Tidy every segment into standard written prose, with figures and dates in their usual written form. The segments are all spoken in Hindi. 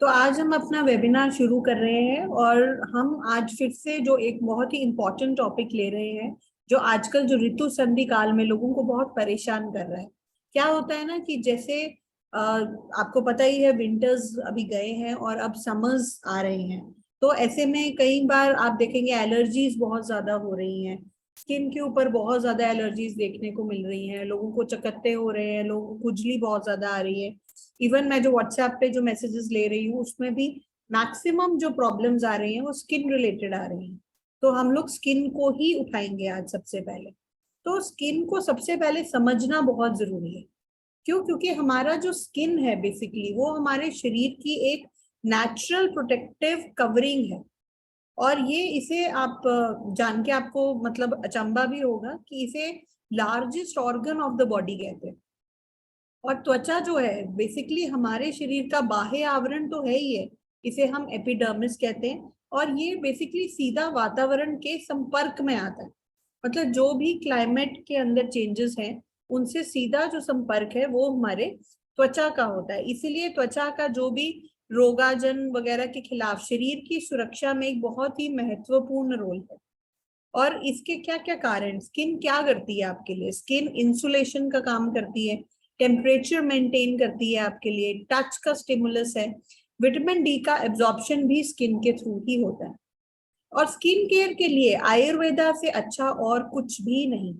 तो आज हम अपना वेबिनार शुरू कर रहे हैं और हम आज फिर से जो एक बहुत ही इम्पोर्टेंट टॉपिक ले रहे हैं जो आजकल जो ऋतु संधि काल में लोगों को बहुत परेशान कर रहा है। क्या होता है ना कि जैसे आपको पता ही है विंटर्स अभी गए हैं और अब समर्स आ रहे हैं। तो ऐसे में कई बार आप देखेंगे एलर्जीज बहुत ज्यादा हो रही हैं। स्किन के ऊपर बहुत ज्यादा एलर्जीज देखने को मिल रही हैं, लोगों को चकत्ते हो रहे हैं, लोगों को खुजली बहुत ज्यादा आ रही है। इवन मैं जो व्हाट्सएप पे जो मैसेजेस ले रही हूँ उसमें भी मैक्सिमम जो प्रॉब्लम्स आ रही हैं वो स्किन रिलेटेड आ रही हैं। तो हम लोग स्किन को ही उठाएंगे आज सबसे पहले। तो स्किन को सबसे पहले समझना बहुत जरूरी है। क्यों? क्योंकि हमारा जो स्किन है बेसिकली वो हमारे शरीर की एक नेचुरल प्रोटेक्टिव कवरिंग है। और ये इसे आप जान के आपको मतलब अचंभा भी होगा कि इसे largest organ of the body कहते हैं। और त्वचा जो है बेसिकली हमारे शरीर का बाह्य आवरण तो है ही है। इसे हम एपिडर्मिस कहते हैं और ये बेसिकली सीधा वातावरण के संपर्क में आता है। मतलब जो भी क्लाइमेट के अंदर चेंजेस हैं उनसे सीधा जो संपर्क है वो हमारे त्वचा का होता है। इसीलिए त्वचा का जो भी रोगाजन वगैरह के खिलाफ शरीर की सुरक्षा में एक बहुत ही महत्वपूर्ण रोल है। और इसके क्या क्या कारण, स्किन क्या करती है आपके लिए? स्किन इंसुलेशन का काम करती है, टेम्परेचर मेंटेन करती है आपके लिए, टच का स्टिमुलस है, विटामिन डी का एब्जॉर्प्शन भी स्किन के थ्रू ही होता है। और स्किन केयर के लिए आयुर्वेदा से अच्छा और कुछ भी नहीं।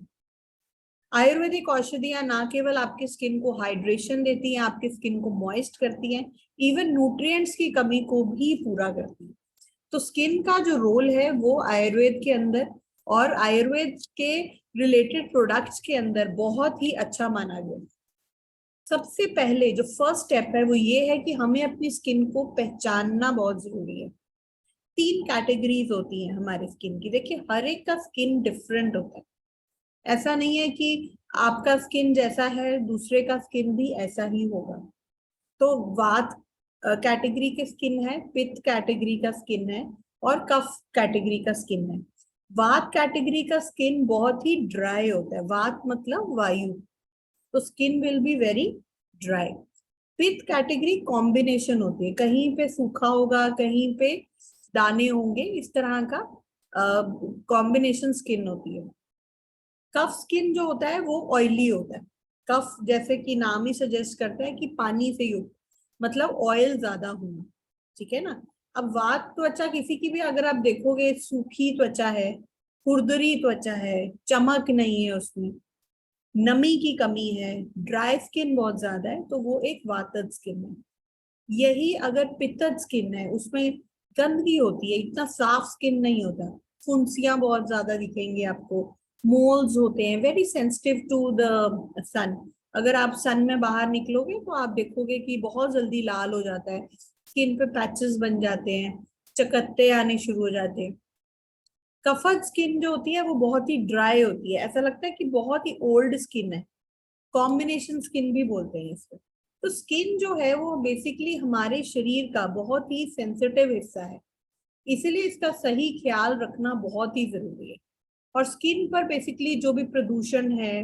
आयुर्वेदिक औषधियां ना केवल आपके स्किन को हाइड्रेशन देती हैं, आपके स्किन को मॉइस्ट करती हैं, इवन न्यूट्रिएंट्स की कमी को भी पूरा करती है। तो स्किन का जो रोल है वो आयुर्वेद के अंदर और आयुर्वेद के रिलेटेड प्रोडक्ट्स के अंदर बहुत ही अच्छा माना गया। सबसे पहले जो फर्स्ट स्टेप है वो ये है कि हमें अपनी स्किन को पहचानना बहुत जरूरी है। 3 कैटेगरीज होती हैं हमारे स्किन की। देखिए हर एक का स्किन डिफरेंट होता है। ऐसा नहीं है कि आपका स्किन जैसा है दूसरे का स्किन भी ऐसा ही होगा। तो वात कैटेगरी के स्किन है, पित्त कैटेगरी का स्किन है और कफ कैटेगरी का स्किन है। वात कैटेगरी का स्किन बहुत ही ड्राई होता है। वात मतलब वायु, तो skin will be very dry. पित्त कैटेगरी कॉम्बिनेशन होती है, कहीं पे सूखा होगा कहीं पे दाने होंगे, इस तरह का कॉम्बिनेशन स्किन होती है। कफ स्किन जो होता है वो ऑयली होता है। कफ जैसे कि नाम ही सजेस्ट करता है कि पानी से युक्त, मतलब ऑयल ज्यादा होना। ठीक है ना। अब वात त्वचा किसी की भी अगर आप देखोगे सूखी त्वचा है, खुरदरी त्वचा है, चमक नहीं है उसमें, नमी की कमी है, ड्राई स्किन बहुत ज्यादा है, तो वो एक वातज स्किन है। यही अगर पित्तज स्किन है उसमें गंदगी होती है, इतना साफ स्किन नहीं होता, फुंसियां बहुत ज्यादा दिखेंगे आपको, मोल्स होते हैं, वेरी सेंसिटिव टू द सन। अगर आप सन में बाहर निकलोगे तो आप देखोगे कि बहुत जल्दी लाल हो जाता है, स्किन पे पैचेस बन जाते हैं, चकत्ते आने शुरू हो जाते हैं। कफद स्किन जो होती है वो बहुत ही ड्राई होती है, ऐसा लगता है कि बहुत ही ओल्ड स्किन है। कॉम्बिनेशन स्किन भी बोलते हैं इसको। तो स्किन जो है वो बेसिकली हमारे शरीर का बहुत ही सेंसिटिव हिस्सा है, इसीलिए इसका सही ख्याल रखना बहुत ही जरूरी है। और स्किन पर बेसिकली जो भी प्रदूषण है,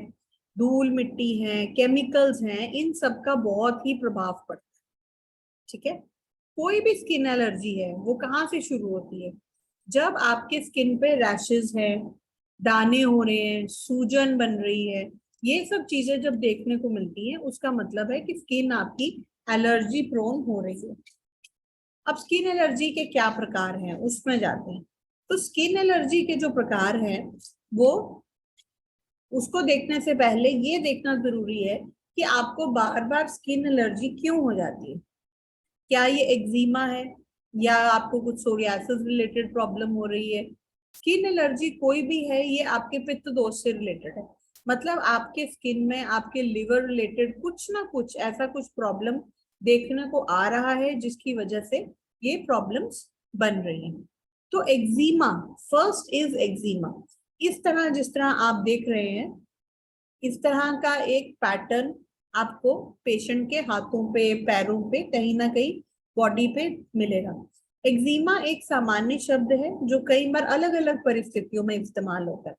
धूल मिट्टी है, केमिकल्स हैं, इन सब का बहुत ही प्रभाव पड़ता है। ठीक है। कोई भी स्किन एलर्जी है वो कहाँ से शुरू होती है? जब आपके स्किन पे रैशेस हैं, दाने हो रहे हैं, सूजन बन रही है, ये सब चीजें जब देखने को मिलती हैं उसका मतलब है कि स्किन आपकी एलर्जी प्रोन हो रही है। अब स्किन एलर्जी के क्या प्रकार हैं उसमें जाते हैं। तो स्किन एलर्जी के जो प्रकार हैं वो, उसको देखने से पहले ये देखना जरूरी है कि आपको बार बार स्किन एलर्जी क्यों हो जाती है। क्या ये एक्जिमा है या आपको कुछ सोरियासिस रिलेटेड प्रॉब्लम हो रही है? स्किन एलर्जी कोई भी है ये आपके पित्त दोष से रिलेटेड है। मतलब आपके स्किन में आपके लिवर रिलेटेड कुछ ना कुछ ऐसा कुछ प्रॉब्लम देखने को आ रहा है जिसकी वजह से ये प्रॉब्लम्स बन रही हैं। तो एक्जिमा, फर्स्ट इज एक्जिमा। इस तरह जिस तरह आप देख रहे हैं इस तरह का एक पैटर्न आपको पेशेंट के हाथों पे, पैरों पे, कहीं ना कहीं बॉडी पे मिलेगा। एक्जिमा एक सामान्य शब्द है जो कई बार अलग अलग परिस्थितियों में इस्तेमाल होता है।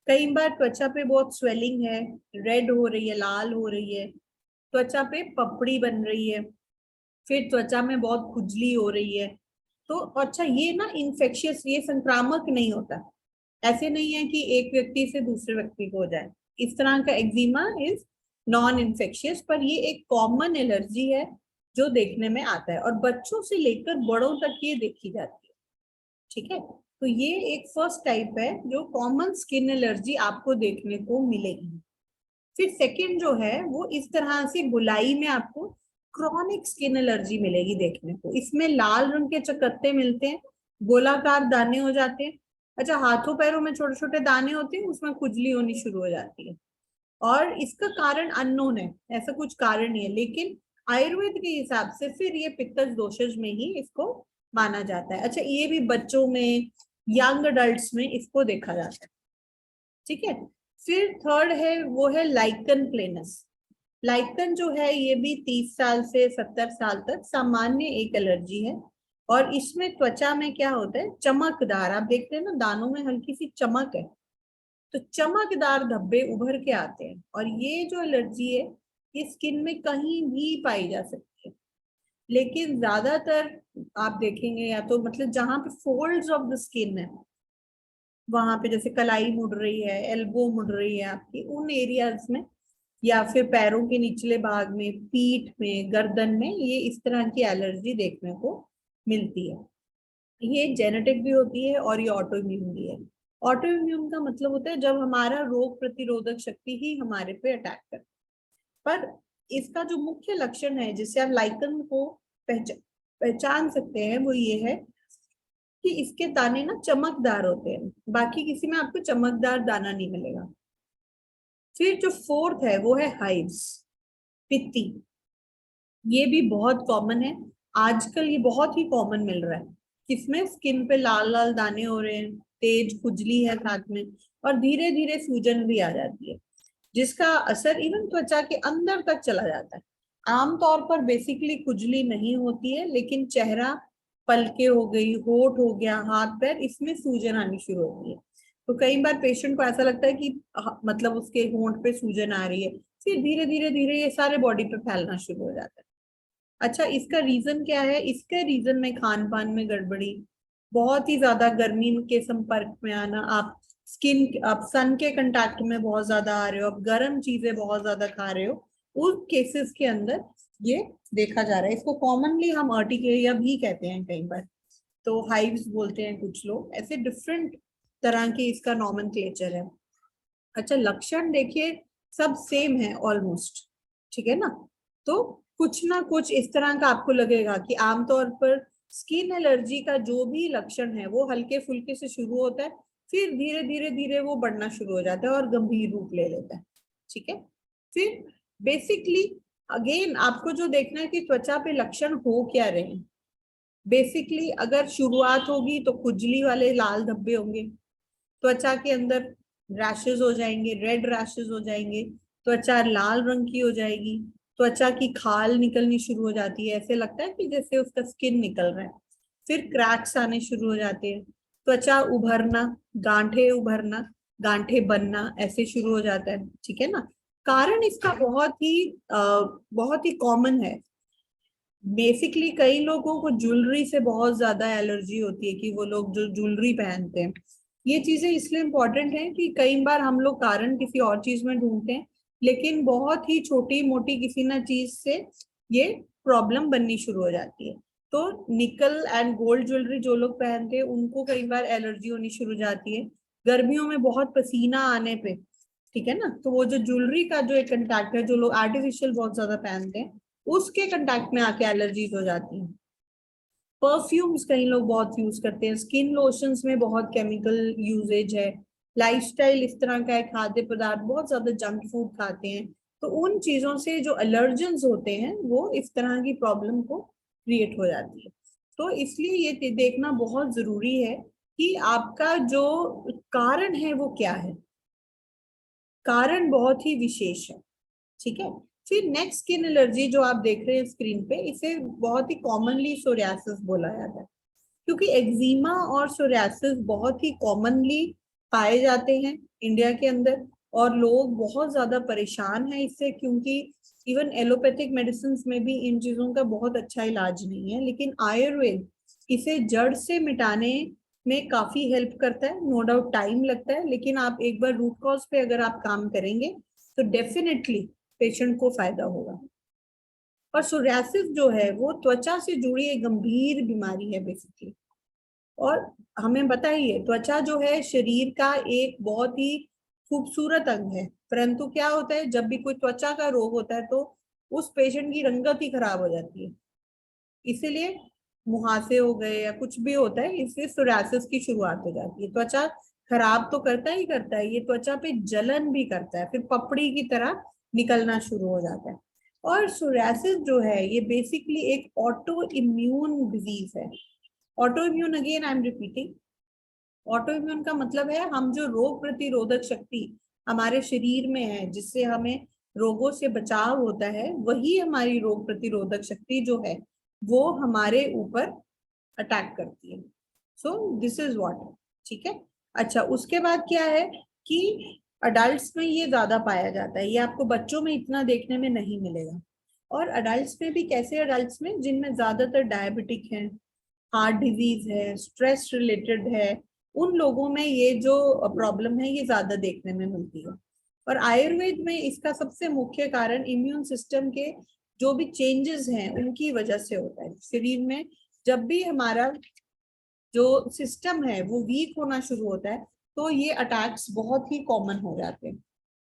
कई बार त्वचा पे बहुत स्वेलिंग है, रेड हो रही है, लाल हो रही है, त्वचा पे पपड़ी बन रही है, फिर त्वचा में बहुत खुजली हो रही है। तो अच्छा, ये ना इन्फेक्शियस, ये संक्रामक नहीं होता। ऐसे नहीं है कि एक व्यक्ति से दूसरे व्यक्ति को हो जाए। इस तरह का एक्जिमा इज नॉन इन्फेक्शियस, पर ये एक कॉमन एलर्जी है जो देखने में आता है, और बच्चों से लेकर बड़ों तक ये देखी जाती है। ठीक है, तो ये एक फर्स्ट टाइप है जो कॉमन स्किन एलर्जी आपको देखने को मिलेगी। फिर सेकंड जो है वो इस तरह से गोलाई में आपको क्रॉनिक स्किन एलर्जी मिलेगी देखने को। इसमें लाल रंग के चकत्ते मिलते हैं, गोलाकार दाने हो जाते हैं। अच्छा, हाथों पैरों में छोटे छोटे दाने होते हैं, उसमें खुजली होनी शुरू हो जाती है। और इसका कारण अननोन है, ऐसा कुछ कारण नहीं है, लेकिन आयुर्वेद के हिसाब से फिर ये पित्तज दोषज में ही इसको माना जाता है। अच्छा, ये भी बच्चों में, यंग अडल्ट्स में इसको देखा जाता है। ठीक है, फिर थर्ड है वो है लाइकन प्लेनस। लाइकन जो है ये भी 30 साल से 70 साल तक सामान्य एक एलर्जी है। और इसमें त्वचा में क्या होता है, चमकदार, आप देखते हैं ना दानों में हल्की सी चमक है, तो चमकदार धब्बे उभर के आते हैं। और ये जो एलर्जी है ये स्किन में कहीं भी पाई जा सकती है, लेकिन ज्यादातर आप देखेंगे या तो मतलब जहां पे फोल्ड्स ऑफ द स्किन है, वहां पे जैसे कलाई मुड़ रही है, एल्बो मुड़ रही है आपकी, उन एरियाज में, या फिर पैरों के निचले भाग में, पीठ में, गर्दन में, ये इस तरह की एलर्जी देखने को मिलती है। ये जेनेटिक भी होती है और ये ऑटो इम्यून भी है। ऑटो इम्यून का मतलब होता है जब हमारा रोग प्रतिरोधक शक्ति ही हमारे पे अटैक करती है। पर इसका जो मुख्य लक्षण है जिससे आप लाइकन को पहचान सकते हैं वो ये है कि इसके दाने ना चमकदार होते हैं, बाकी किसी में आपको चमकदार दाना नहीं मिलेगा। फिर जो फोर्थ है वो है हाइव्स, पित्ती। ये भी बहुत कॉमन है, आजकल ये बहुत ही कॉमन मिल रहा है। किसमें, स्किन पे लाल लाल दाने हो रहे हैं, तेज खुजली है साथ में, और धीरे धीरे सूजन भी आ जाती है, जिसका असर इवन त्वचा के अंदर तक चला जाता है। आमतौर पर बेसिकली खुजली नहीं होती है, लेकिन चेहरा, पलके हो गई, होठ हो गया, हाथ पैर, इसमें सूजन आनी शुरू होती है। तो कई बार पेशेंट को ऐसा लगता है कि मतलब उसके होंठ पे सूजन आ रही है, फिर धीरे धीरे धीरे ये सारे बॉडी पे फैलना शुरू हो जाता है। अच्छा, इसका रीजन क्या है, इसके रीजन में खान पान में गड़बड़ी, बहुत ही ज्यादा गर्मी के संपर्क में आना, आप सन के कांटेक्ट में बहुत ज्यादा आ रहे हो, आप गर्म चीजें बहुत ज्यादा खा रहे हो, उन केसेस के अंदर ये देखा जा रहा है। इसको कॉमनली हम अर्टिकेरिया भी कहते हैं कई बार, तो हाइव्स बोलते हैं कुछ लोग, ऐसे डिफरेंट तरह के इसका नॉमेनक्लेचर है। अच्छा, लक्षण देखिए सब सेम है ऑलमोस्ट, ठीक है ना। तो कुछ ना कुछ इस तरह का आपको लगेगा कि आमतौर पर स्किन एलर्जी का जो भी लक्षण है वो हल्के फुल्के से शुरू होता है, फिर धीरे धीरे धीरे वो बढ़ना शुरू हो जाता है और गंभीर रूप ले लेता है। ठीक है, फिर बेसिकली अगेन आपको जो देखना है कि त्वचा पे लक्षण हो क्या रहे हैं। बेसिकली अगर शुरुआत होगी तो खुजली वाले लाल धब्बे होंगे, त्वचा के अंदर रैशेज हो जाएंगे, रेड रैशेज हो जाएंगे, त्वचा लाल रंग की हो जाएगी, त्वचा की खाल निकलनी शुरू हो जाती है, ऐसे लगता है कि जैसे उसका स्किन निकल रहा है। फिर क्रैक्स आने शुरू हो जाते हैं, त्वचा उभरना, गांठे उभरना, गांठे बनना ऐसे शुरू हो जाता है। ठीक है ना, कारण इसका बहुत ही कॉमन है। बेसिकली कई लोगों को ज्वेलरी से बहुत ज्यादा एलर्जी होती है, कि वो लोग जो ज्वेलरी पहनते हैं, ये चीजें इसलिए इम्पोर्टेंट है कि कई बार हम लोग कारण किसी और चीज में ढूंढते हैं, लेकिन बहुत ही छोटी मोटी किसी ना चीज से ये प्रॉब्लम बननी शुरू हो जाती है। तो निकल एंड गोल्ड ज्वेलरी जो लोग पहनते हैं उनको कई बार एलर्जी होनी शुरू हो जाती है, गर्मियों में बहुत पसीना आने पे। ठीक है ना, तो वो जो ज्वेलरी का जो एक कंटैक्ट है, जो लोग आर्टिफिशियल बहुत ज्यादा पहनते हैं, उसके कंटैक्ट में आके एलर्जीज हो जाती हैं। परफ्यूम्स कई लोग बहुत यूज करते हैं, स्किन लोशंस में बहुत केमिकल यूजेज है, लाइफस्टाइल इस तरह का है, खाद्य पदार्थ बहुत ज्यादा जंक फूड खाते हैं, तो उन चीजों से जो एलर्जेंस होते हैं वो इस तरह की प्रॉब्लम को क्रिएट हो जाती है। तो इसलिए ये देखना बहुत जरूरी है कि आपका जो कारण है वो क्या है, कारण बहुत ही विशेष है। ठीक है, फिर नेक्स्ट स्किन एलर्जी जो आप देख रहे हैं स्क्रीन पे, इसे बहुत ही कॉमनली सोरियासिस बोला जाता है, क्योंकि एक्जिमा और सोरियासिस बहुत ही कॉमनली पाए जाते हैं इंडिया के अंदर। और लोग बहुत ज्यादा परेशान हैं इससे, क्योंकि इवन एलोपैथिक मेडिसिन में भी इन चीजों का बहुत अच्छा इलाज नहीं है, लेकिन आयुर्वेद इसे जड़ से मिटाने में काफी हेल्प करता है। नो डाउट टाइम लगता है, लेकिन आप एक बार रूट कॉज पे अगर आप काम करेंगे तो डेफिनेटली पेशेंट को फायदा होगा। और सोरियासिस जो है वो त्वचा से जुड़ी एक गंभीर बीमारी है बेसिकली। और हमें पता ही है त्वचा जो है शरीर का एक बहुत ही खूबसूरत अंग है, परंतु क्या होता है जब भी कोई त्वचा का रोग होता है तो उस पेशेंट की रंगत ही खराब हो जाती है। इसीलिए मुहासे हो गए या कुछ भी होता है, इससे सोरियासिस की शुरुआत हो जाती है। त्वचा खराब तो करता ही करता है, ये त्वचा पे जलन भी करता है, फिर पपड़ी की तरह निकलना शुरू हो जाता है। और सोरियासिस जो है ये बेसिकली एक ऑटो इम्यून डिजीज है। Auto immune, again I am repeating, auto immune का मतलब है हम जो रोग प्रतिरोधक शक्ति हमारे शरीर में है जिससे हमें रोगों से बचाव होता है, वही हमारी रोग प्रतिरोधक शक्ति जो है वो हमारे ऊपर अटैक करती है। सो दिस इज व्हाट, ठीक है। अच्छा, उसके बाद क्या है कि अडल्ट्स में ये ज्यादा पाया जाता है, ये आपको बच्चों में इतना देखने में नहीं मिलेगा। और अडल्ट्स में भी कैसे, अडल्ट्स में जिनमें ज्यादातर डायबिटिक है, हार्ट डिजीज है, स्ट्रेस रिलेटेड है, उन लोगों में ये जो प्रॉब्लम है ये ज्यादा देखने में मिलती है। और आयुर्वेद में इसका सबसे मुख्य कारण इम्यून सिस्टम के जो भी चेंजेस हैं उनकी वजह से होता है। शरीर में जब भी हमारा जो सिस्टम है वो वीक होना शुरू होता है तो ये अटैक्स बहुत ही कॉमन हो जाते हैं।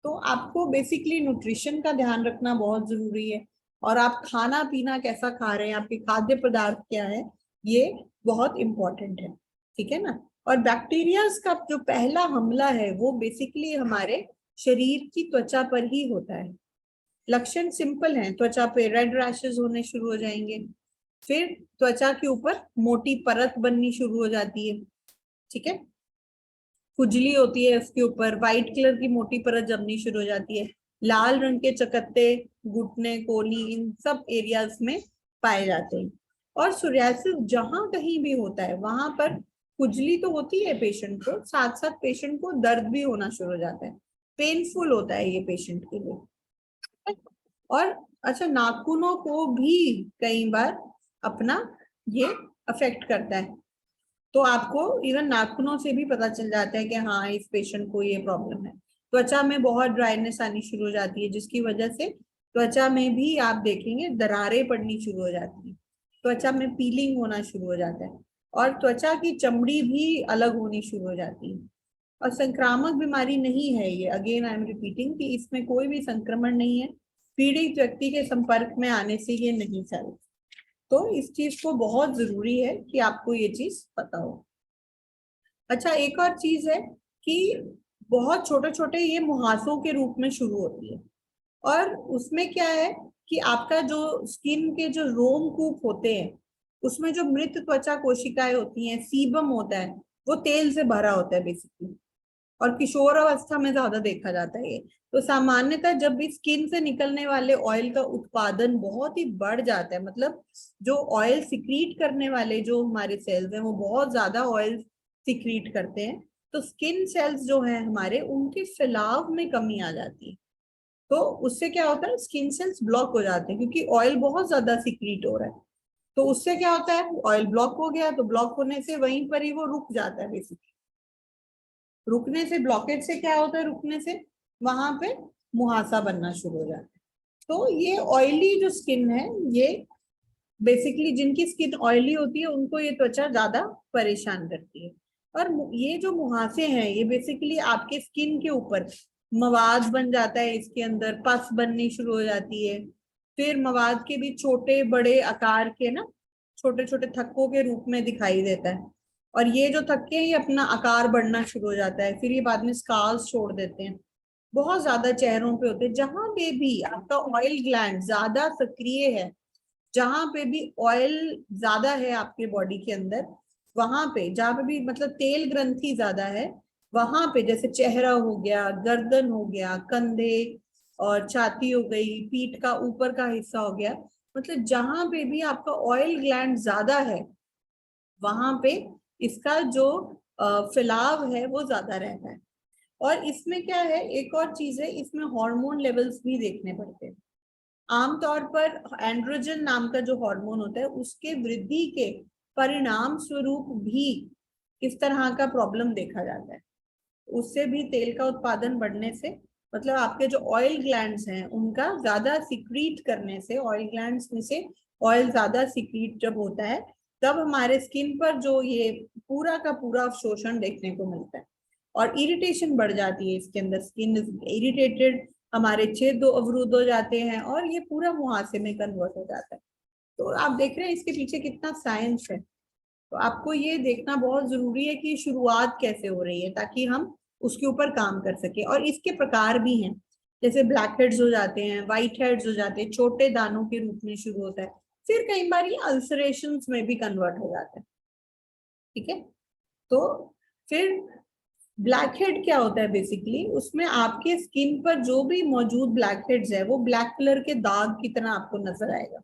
तो आपको बेसिकली न्यूट्रिशन का ध्यान रखना बहुत जरूरी है, और आप खाना पीना कैसा खा रहे हैं, आपके खाद्य पदार्थ क्या है, ये बहुत इंपॉर्टेंट है, ठीक है ना। और बैक्टीरियाज का जो पहला हमला है वो बेसिकली हमारे शरीर की त्वचा पर ही होता है। लक्षण सिंपल हैं, त्वचा पे रेड रैशेस होने शुरू हो जाएंगे, फिर त्वचा के ऊपर मोटी परत बननी शुरू हो जाती है, ठीक है, खुजली होती है उसके ऊपर, व्हाइट कलर की मोटी परत जमनी शुरू हो जाती है, लाल रंग के चकत्ते घुटने कोहनी इन सब एरियाज में पाए जाते हैं। और सोरियासिस जहां कहीं भी होता है वहां पर खुजली तो होती है पेशेंट को, साथ साथ पेशेंट को दर्द भी होना शुरू हो जाता है, पेनफुल होता है ये पेशेंट के लिए। और अच्छा, नाखूनों को भी कई बार अपना ये अफेक्ट करता है, तो आपको इवन नाखूनों से भी पता चल जाता है कि हाँ इस पेशेंट को ये प्रॉब्लम है। त्वचा में बहुत ड्राइनेस आनी शुरू हो जाती है जिसकी वजह से त्वचा में भी आप देखेंगे दरारें पड़नी शुरू हो जाती है, त्वचा में पीलिंग होना शुरू हो जाता है, और त्वचा की चमड़ी भी अलग होनी शुरू हो जाती है। और संक्रामक बीमारी नहीं है ये, अगेन आई एम रिपीटिंग कि इसमें कोई भी संक्रमण नहीं है, पीड़ित व्यक्ति के संपर्क में आने से ये नहीं फैलता। तो इस चीज को बहुत जरूरी है कि आपको ये चीज पता हो। अच्छा, एक और चीज है कि बहुत छोटे छोटे ये मुहासों के रूप में शुरू होती है, और उसमें क्या है कि आपका जो स्किन के जो रोमकूप होते हैं उसमें जो मृत त्वचा कोशिकाएं होती हैं, सीबम होता है, वो तेल से भरा होता है बेसिकली, और किशोर अवस्था में ज्यादा देखा जाता है ये। तो सामान्यतः जब भी स्किन से निकलने वाले ऑयल का उत्पादन बहुत ही बढ़ जाता है, मतलब जो ऑयल सिक्रीट करने वाले जो हमारे सेल्स हैं वो बहुत ज्यादा ऑयल सिक्रीट करते हैं, तो स्किन सेल्स जो है हमारे उनके फैलाव में कमी आ जाती है। तो उससे क्या होता है, स्किन सेल्स ब्लॉक हो जाते हैं क्योंकि ऑयल बहुत ज्यादा सिक्रीट हो रहा है। तो उससे क्या होता है, ऑयल ब्लॉक हो गया तो ब्लॉक होने से वहीं पर ही वो रुक जाता है बेसिकली। रुकने से, ब्लॉकेज से क्या होता है, रुकने से वहां पे मुहासा बनना शुरू हो जाता है। तो ये ऑयली जो स्किन है, ये बेसिकली जिनकी स्किन ऑयली होती है उनको ये त्वचा ज्यादा परेशान करती है। और ये जो मुहासे हैं ये बेसिकली आपके स्किन के ऊपर मवाद बन जाता है, इसके अंदर पस बननी शुरू हो जाती है, फिर मवाद के भी छोटे बड़े आकार के ना छोटे छोटे थक्कों के रूप में दिखाई देता है, और ये जो थक्के हैं ये अपना आकार बढ़ना शुरू हो जाता है, फिर ये बाद में स्कार्स छोड़ देते हैं। बहुत ज्यादा चेहरों पे होते हैं, जहां पे भी आपका ऑयल ग्लैंड ज्यादा सक्रिय है, जहां पे भी ऑयल ज्यादा है आपके बॉडी के अंदर, वहां पे जहां पे भी मतलब तेल ग्रंथि ज्यादा है, वहां पे जैसे चेहरा हो गया, गर्दन हो गया, कंधे और छाती हो गई, पीठ का ऊपर का हिस्सा हो गया, मतलब जहां पे भी आपका ऑयल ग्लैंड ज्यादा है वहां पे इसका जो फैलाव है वो ज्यादा रहता है। और इसमें क्या है, एक और चीज है, इसमें हार्मोन लेवल्स भी देखने पड़ते हैं। आमतौर पर एंड्रोजन नाम का जो हार्मोन होता है उसके वृद्धि के परिणाम स्वरूप भी इस तरह का प्रॉब्लम देखा जाता है। उससे भी तेल का उत्पादन बढ़ने से, मतलब आपके जो ऑयल ग्लैंड्स हैं उनका ज्यादा सिक्रीट करने से, ऑयल ग्लैंड्स में से ऑयल ज्यादा सिक्रीट जब होता है तब हमारे स्किन पर जो ये पूरा का पूरा शोषण देखने को मिलता है और इरिटेशन बढ़ जाती है। इसके अंदर स्किन इरिटेटेड, हमारे छेद अवरुद्ध हो जाते हैं और ये पूरा मुहासे में कन्वर्ट हो जाता है। तो आप देख रहे हैं इसके पीछे कितना साइंस है। तो आपको ये देखना बहुत जरूरी है कि शुरुआत कैसे हो रही है ताकि हम उसके ऊपर काम कर सके। और इसके प्रकार भी हैं, जैसे ब्लैक हेड्स हो जाते हैं, व्हाइट हेड्स हो जाते हैं, छोटे दानों के रूप में शुरू होता है, फिर कई बार ये अल्सरेशंस में भी कन्वर्ट हो जाता है। ठीक है, तो फिर ब्लैक हेड क्या होता है, बेसिकली उसमें आपके स्किन पर जो भी मौजूद ब्लैक हेड्स है वो ब्लैक कलर के दाग की तरह आपको नजर आएगा।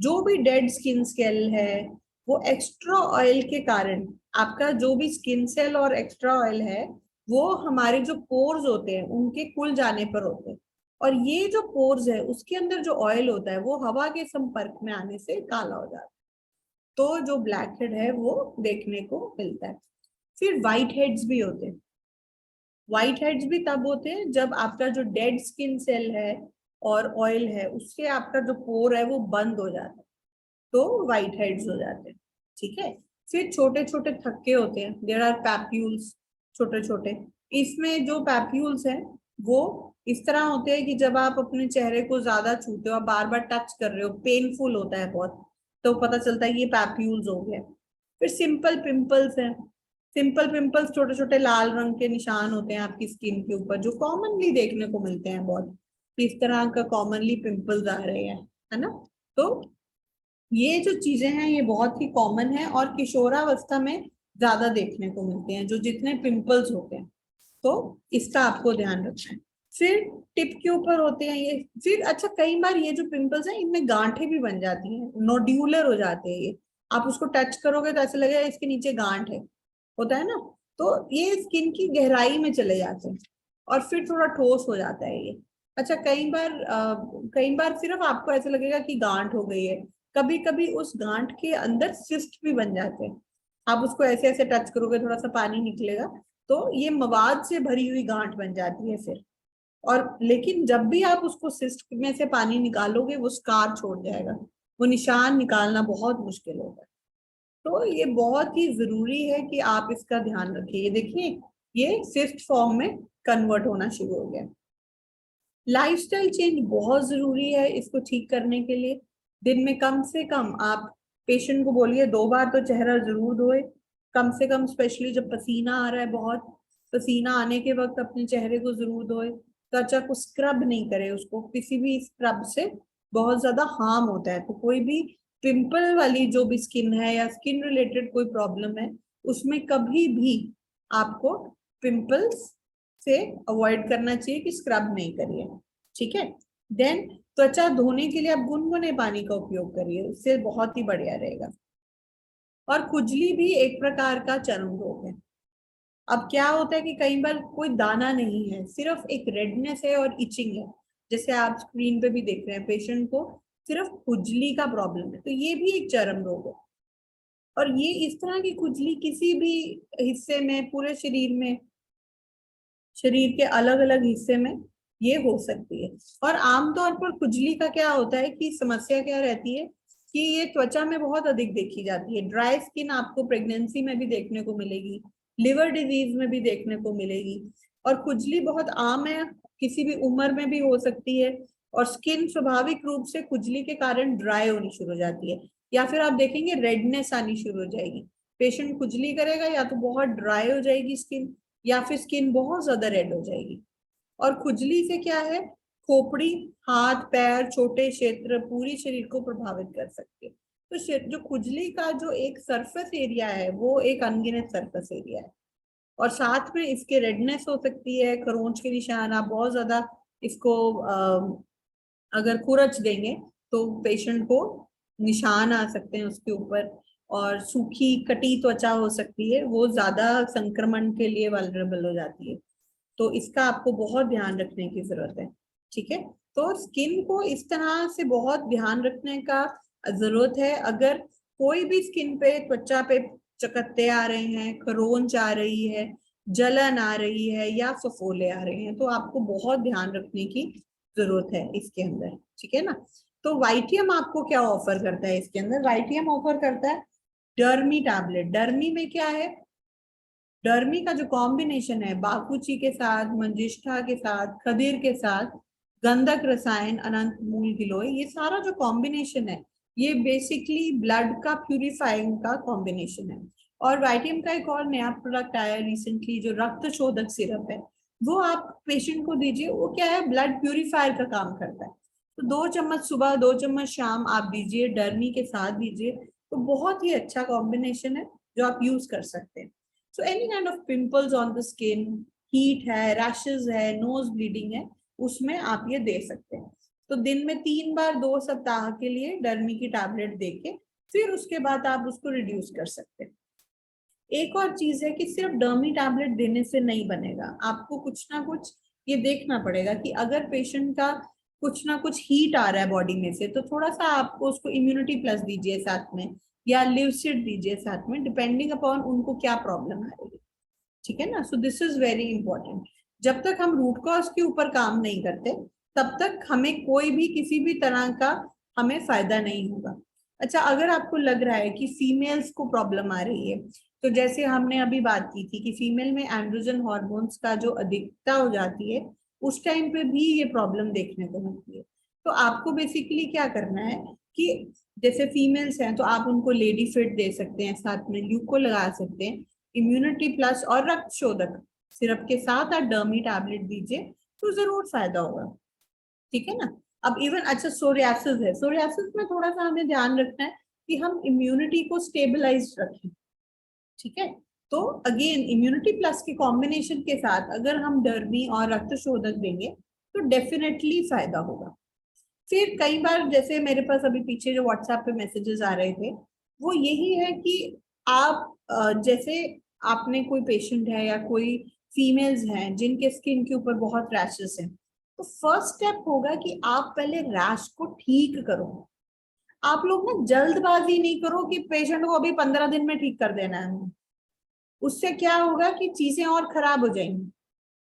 जो भी डेड स्किन सेल है वो एक्स्ट्रा ऑयल के कारण, आपका जो भी स्किन सेल और एक्स्ट्रा ऑयल है वो हमारे जो पोर्स होते हैं उनके खुल जाने पर होते हैं। और ये जो पोर्स है उसके अंदर जो ऑयल होता है वो हवा के संपर्क में आने से काला हो जाता है। तो जो ब्लैक हेड है वो देखने को मिलता है। फिर व्हाइट हेड्स भी होते हैं। व्हाइट हेड्स भी तब होते हैं जब आपका जो डेड स्किन सेल है और ऑयल है उससे आपका जो पोर है वो बंद हो जाता है, तो व्हाइट हेड्स हो जाते हैं। ठीक है, फिर छोटे छोटे थक्के होते हैं, देयर आर पैप्यूल्स, छोटे छोटे। इसमें जो पैप्यूल्स हैं वो इस तरह होते हैं कि जब आप अपने चेहरे को ज्यादा छूते हो, आप बार बार टच कर रहे हो, पेनफुल होता है बहुत, तो पता चलता है ये पैप्यूल्स हो गए। फिर सिंपल पिंपल्स हैं। सिंपल पिंपल्स छोटे छोटे लाल रंग के निशान होते हैं आपकी स्किन के ऊपर जो कॉमनली देखने को मिलते हैं बहुत। इस तरह का कॉमनली पिंपल्स आ रहे हैं, है ना। तो ये जो चीजें हैं ये बहुत ही कॉमन है और किशोरावस्था में ज्यादा देखने को मिलते हैं जो जितने पिंपल्स होते हैं। तो इसका आपको ध्यान रखना है। फिर टिप के ऊपर होते हैं ये। फिर अच्छा, कई बार ये जो पिंपल्स हैं इनमें गांठें भी बन जाती हैं, नोड्यूलर हो जाते हैं ये। आप उसको टच करोगे तो ऐसे लगेगा इसके नीचे गांठ है, होता है ना। तो ये स्किन की गहराई में चले जाते हैं और फिर थोड़ा ठोस हो जाता है ये। अच्छा, कई बार सिर्फ आपको ऐसे लगेगा कि गांठ हो गई है। कभी कभी उस गांठ के अंदर सिस्ट भी बन जाते हैं। आप उसको ऐसे ऐसे टच करोगे, थोड़ा सा पानी निकलेगा, तो ये मवाद से भरी हुई गांठ बन जाती है फिर। और लेकिन जब भी आप उसको सिस्ट में से पानी निकालोगे वो स्कार छोड़ जाएगा, वो निशान निकालना बहुत मुश्किल होगा। तो ये बहुत ही जरूरी है कि आप इसका ध्यान रखिए। ये देखिए, ये सिस्ट फॉर्म में कन्वर्ट होना शुरू हो गया। लाइफस्टाइल चेंज बहुत जरूरी है इसको ठीक करने के लिए। दिन में कम से कम आप पेशेंट को बोलिए 2 बार तो चेहरा जरूर धोए, कम से कम, स्पेशली जब पसीना आ रहा है बहुत, पसीना आने के वक्त अपने चेहरे को जरूर धोए। त्वचा को स्क्रब नहीं करे, उसको किसी भी स्क्रब से बहुत ज्यादा हार्म होता है। तो कोई भी पिंपल वाली जो भी स्किन है या स्किन रिलेटेड कोई प्रॉब्लम है उसमें कभी भी आपको पिंपल्स से अवॉइड करना चाहिए कि स्क्रब नहीं करिए। ठीक है, देन त्वचा धोने के लिए आप गुनगुने पानी का उपयोग करिए, उससे बहुत ही बढ़िया रहेगा। और खुजली भी एक प्रकार का चर्म रोग है। अब क्या होता है कि कई बार कोई दाना नहीं है, सिर्फ एक रेडनेस है और इचिंग है, जैसे आप स्क्रीन पे भी देख रहे हैं पेशेंट को सिर्फ खुजली का प्रॉब्लम है, तो ये भी एक चर्म रोग है। और ये इस तरह की खुजली किसी भी हिस्से में, पूरे शरीर में, शरीर के अलग अलग हिस्से में ये हो सकती है। और आमतौर पर खुजली का क्या होता है कि समस्या क्या रहती है कि ये त्वचा में बहुत अधिक देखी जाती है। ड्राई स्किन आपको प्रेगनेंसी में भी देखने को मिलेगी, लिवर डिजीज में भी देखने को मिलेगी। और खुजली बहुत आम है, किसी भी उम्र में भी हो सकती है। और स्किन स्वाभाविक रूप से खुजली के कारण ड्राई होनी शुरू हो जाती है, या फिर आप देखेंगे रेडनेस आनी शुरू हो जाएगी। पेशेंट खुजली करेगा या तो बहुत ड्राई हो जाएगी स्किन, या फिर स्किन बहुत ज्यादा रेड हो जाएगी। और खुजली से क्या है, खोपड़ी, हाथ पैर, छोटे क्षेत्र, पूरी शरीर को प्रभावित कर सकती है। तो जो खुजली का जो एक सरफेस एरिया है वो एक अनगिनत सरफेस एरिया है। और साथ में इसके रेडनेस हो सकती है, खरोंच के निशान, आप बहुत ज्यादा इसको अगर खुरच देंगे तो पेशेंट को निशान आ सकते हैं उसके ऊपर। और सूखी कटी त्वचा हो सकती है, वो ज्यादा संक्रमण के लिए वल्नरेबल हो जाती है। तो इसका आपको बहुत ध्यान रखने की जरूरत है। ठीक है, तो स्किन को इस तरह से बहुत ध्यान रखने का जरूरत है। अगर कोई भी स्किन पे, त्वचा पे चकत्ते आ रहे हैं, खरोंच आ रही है, जलन आ रही है या फफोले आ रहे हैं, तो आपको बहुत ध्यान रखने की जरूरत है इसके अंदर। ठीक है ना। तो वाइटियम आपको क्या ऑफर करता है इसके अंदर? वाइटियम ऑफर करता है डर्मी टैबलेट। डर्मी में क्या है? डर्मी का जो कॉम्बिनेशन है बाकुची के साथ, मंजिष्ठा के साथ, खदीर के साथ, गंधक रसायन, अनंत मूल गिलोय, ये सारा जो कॉम्बिनेशन है ये बेसिकली ब्लड का प्यूरिफाइंग का कॉम्बिनेशन है। और वाइटियम का एक और नया प्रोडक्ट आया रिसेंटली जो रक्त शोधक सिरप है, वो आप पेशेंट को दीजिए। वो क्या है? ब्लड प्यूरिफायर का काम करता है। तो 2 चम्मच सुबह, 2 चम्मच शाम आप दीजिए, डर्मी के साथ दीजिए। तो बहुत ही अच्छा कॉम्बिनेशन है जो आप यूज कर सकते हैं। So any kind of pimples on the skin, heat है, rashes है, nose bleeding है, उसमें आप ये दे सकते हैं। तो दिन में 3 बार 2 सप्ताह के लिए डर्मी की टैबलेट देके फिर उसके बाद आप उसको रिड्यूस कर सकते हैं। एक और चीज है कि सिर्फ डर्मी टैबलेट देने से नहीं बनेगा, आपको कुछ ना कुछ ये देखना पड़ेगा कि अगर पेशेंट का कुछ ना कुछ हीट आ रहा है बॉडी में से, तो थोड़ा सा आपको उसको इम्यूनिटी प्लस दीजिए साथ में, या लिवसिड दीजिए साथ में, डिपेंडिंग अपॉन उनको क्या प्रॉब्लम आ रही है। ठीक है ना। So this is very important. जब तक हम रूट कॉज के ऊपर काम नहीं करते तब तक हमें कोई भी किसी भी तरह का हमें फायदा नहीं होगा। अच्छा, अगर आपको लग रहा है कि फीमेल्स को प्रॉब्लम आ रही है, तो जैसे हमने अभी बात की थी कि फीमेल में एंड्रोजन हॉर्मोन्स का जो अधिकता हो जाती है उस टाइम पे भी ये प्रॉब्लम देखने को मिलती है। तो आपको बेसिकली क्या करना है कि जैसे फीमेल्स हैं तो आप उनको लेडी फिट दे सकते हैं, साथ में ल्यूको लगा सकते हैं, इम्यूनिटी प्लस और रक्त शोधक सिरप के साथ आप डर्मी टैबलेट दीजिए तो जरूर फायदा होगा। ठीक है ना। अब इवन अच्छा सोरियासिस है, सोरियासिस में थोड़ा सा हमें ध्यान रखना है कि हम इम्यूनिटी को स्टेबलाइज रखें। ठीक है, तो अगेन इम्यूनिटी प्लस के कॉम्बिनेशन के साथ अगर हम डर्मी और रक्त शोधक देंगे तो डेफिनेटली फायदा होगा। फिर कई बार जैसे मेरे पास अभी पीछे जो व्हाट्सएप पे मैसेजेस आ रहे थे वो यही है कि आप जैसे आपने कोई पेशेंट है या कोई फीमेल्स हैं जिनके स्किन के ऊपर बहुत रैशेस हैं, तो फर्स्ट स्टेप होगा कि आप पहले रैश को ठीक करो। आप लोग ना जल्दबाजी नहीं करो कि पेशेंट को अभी 15 दिन में ठीक कर देना है। उससे क्या होगा कि चीजें और खराब हो जाएंगी।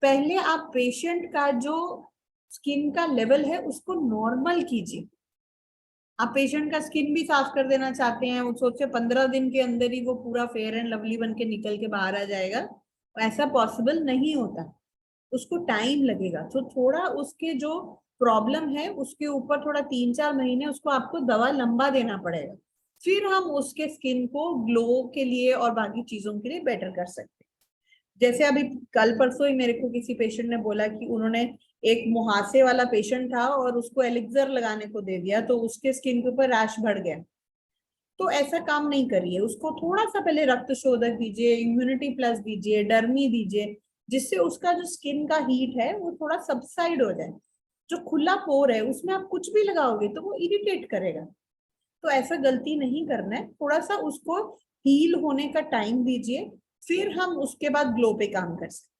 पहले आप पेशेंट का जो स्किन का लेवल है उसको नॉर्मल कीजिए। आप पेशेंट का स्किन भी साफ कर देना चाहते हैं, वो सोचे 15 दिन के अंदर ही वो पूरा फेयर एंड लवली बन के निकल के बाहर आ जाएगा, ऐसा पॉसिबल नहीं होता, उसको टाइम लगेगा। तो थोड़ा उसके जो प्रॉब्लम है उसके ऊपर थोड़ा 3-4 महीने उसको आपको दवा लंबा देना पड़ेगा, फिर हम उसके स्किन को ग्लो के लिए और बाकी चीजों के लिए बेटर कर सकते हैं। जैसे अभी कल परसों ही मेरे को किसी पेशेंट ने बोला कि उन्होंने एक मुहासे वाला पेशेंट था और उसको एलिक्सर लगाने को दे दिया तो उसके स्किन के ऊपर रैश बढ़ गया। तो ऐसा काम नहीं करिए, उसको थोड़ा सा पहले रक्त शोधक दीजिए, इम्यूनिटी प्लस दीजिए, डर्मी दीजिए, जिससे उसका जो स्किन का हीट है वो थोड़ा सबसाइड हो जाए। जो खुला पोर है उसमें आप कुछ भी लगाओगे तो वो इरिटेट करेगा, तो ऐसा गलती नहीं करना है। थोड़ा सा उसको हील होने का टाइम दीजिए, फिर हम उसके बाद ग्लो पे काम कर सकते।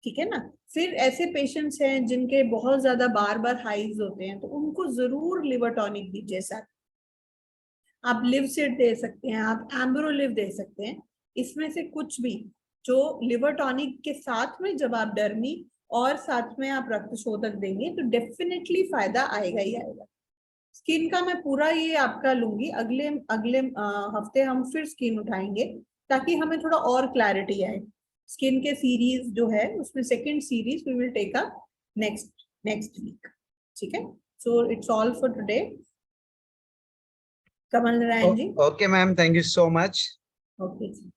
ठीक है ना। फिर ऐसे पेशेंट्स हैं जिनके बहुत ज्यादा बार बार हाइज होते हैं तो उनको जरूर लिवर टॉनिक दीजिए सर। आप लिवसिड दे सकते हैं, आप एम्ब्रोलिव दे सकते हैं, इसमें से कुछ भी जो लिवर टॉनिक के साथ में जब आप डर्मी और साथ में आप रक्त शोधक देंगे तो डेफिनेटली फायदा आएगा ही आएगा। स्किन का मैं पूरा ये आपका लूंगी, अगले अगले हफ्ते हम फिर स्किन उठाएंगे ताकि हमें थोड़ा और क्लैरिटी आए। स्किन के सीरीज जो है उसमें second series we will take up next week. ठीक है, so it's all for today. Kamal Narayan ji. Okay, ma'am. Thank you so much. Okay ji.